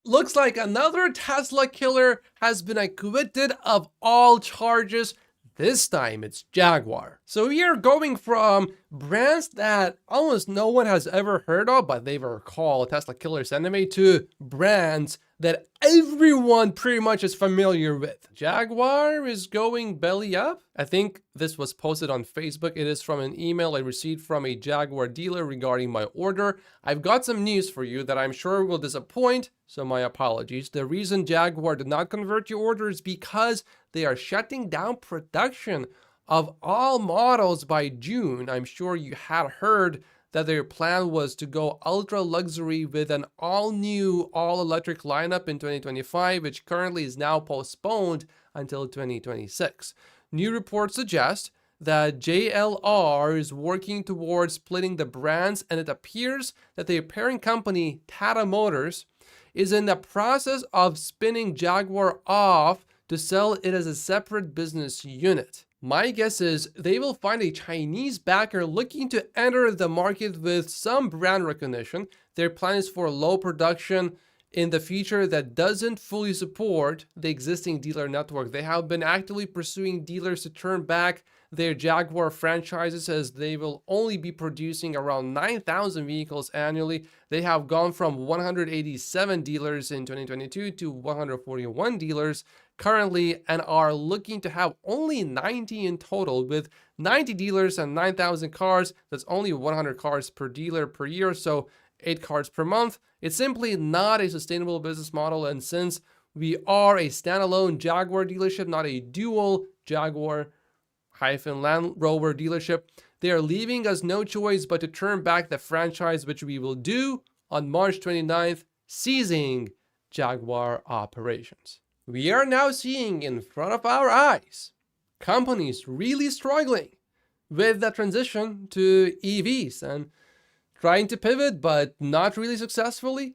Looks like another Tesla killer has been acquitted of all charges. This time it's Jaguar. So we are going from brands that almost no one has ever heard of, but they were called Tesla killers anyway, to brands that everyone pretty much is familiar with. Jaguar is going belly up. I think this was posted on Facebook. It is from an email I received from a Jaguar dealer regarding my order. I've got some news for you that I'm sure will disappoint, so my apologies. The reason Jaguar did not convert your order is because they are shutting down production of all models by June. I'm sure you had heard that their plan was to go ultra luxury with an all-new, all-electric lineup in 2025, which currently is now postponed until 2026. New reports suggest that JLR is working towards splitting the brands, and it appears that their parent company, Tata Motors, is in the process of spinning Jaguar off to sell it as a separate business unit. My guess is they will find a Chinese backer looking to enter the market with some brand recognition. Their plan is for low production in the future that doesn't fully support the existing dealer network. They have been actively pursuing dealers to turn back their Jaguar franchises, as they will only be producing around 9,000 vehicles annually. They have gone from 187 dealers in 2022 to 141 dealers currently, and are looking to have only 90 in total. With 90 dealers and 9,000 cars, that's only 100 cars per dealer per year, so 8 cars per month. It's simply not a sustainable business model, and since we are a standalone Jaguar dealership, not a dual Jaguar-Land Rover dealership, they are leaving us no choice but to turn back the franchise, which we will do on March 29th, ceasing Jaguar operations. We are now seeing in front of our eyes companies really struggling with the transition to EVs and trying to pivot, but not really successfully,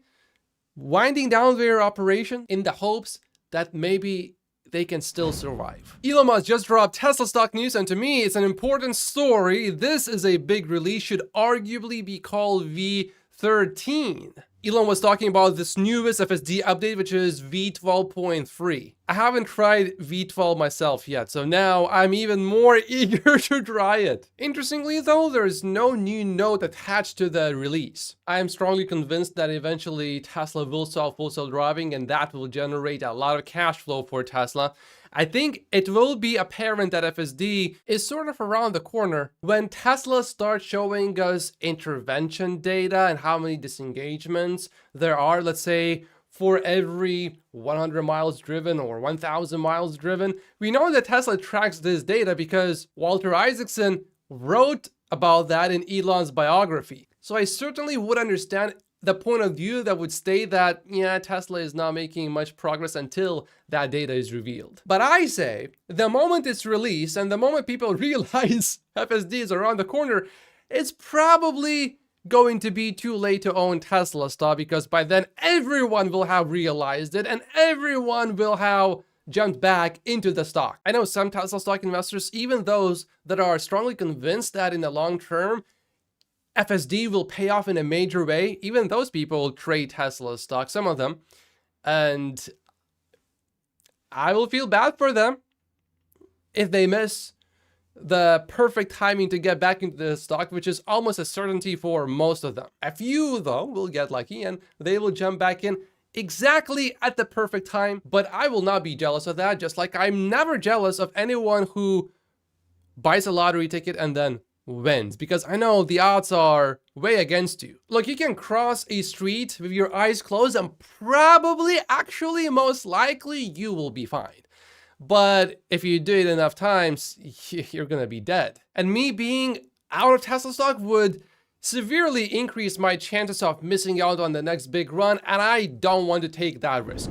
winding down their operation in the hopes that maybe they can still survive. Elon Musk just dropped Tesla stock news, and to me, it's an important story. This is a big release, should arguably be called V13. Elon was talking about this newest FSD update, which is V12.3. I haven't tried V12 myself yet, so now I'm even more eager to try it. Interestingly though, there's no new note attached to the release. I am strongly convinced that eventually Tesla will solve full self driving, and that will generate a lot of cash flow for Tesla. I think it will be apparent that FSD is sort of around the corner when Tesla starts showing us intervention data and how many disengagements there are. Let's say for every 100 miles driven or 1,000 miles driven. We know that Tesla tracks this data because Walter Isaacson wrote about that in Elon's biography. So I certainly would understand the point of view that would state that, yeah, Tesla is not making much progress until that data is revealed. But I say, the moment it's released and the moment people realize FSD is around the corner, it's probably going to be too late to own Tesla stock, because by then everyone will have realized it and everyone will have jumped back into the stock. I know some Tesla stock investors, even those that are strongly convinced that in the long term, FSD will pay off in a major way, even those people trade Tesla stock, some of them, and I will feel bad for them if they miss the perfect timing to get back into the stock, which is almost a certainty for most of them. A few, though, will get lucky and they will jump back in exactly at the perfect time, but I will not be jealous of that, just like I'm never jealous of anyone who buys a lottery ticket and then wins, because I know the odds are way against you. Look, you can cross a street with your eyes closed and probably, actually, most likely, you will be fine. But if you do it enough times, you're gonna be dead. And me being out of Tesla stock would severely increase my chances of missing out on the next big run, and I don't want to take that risk.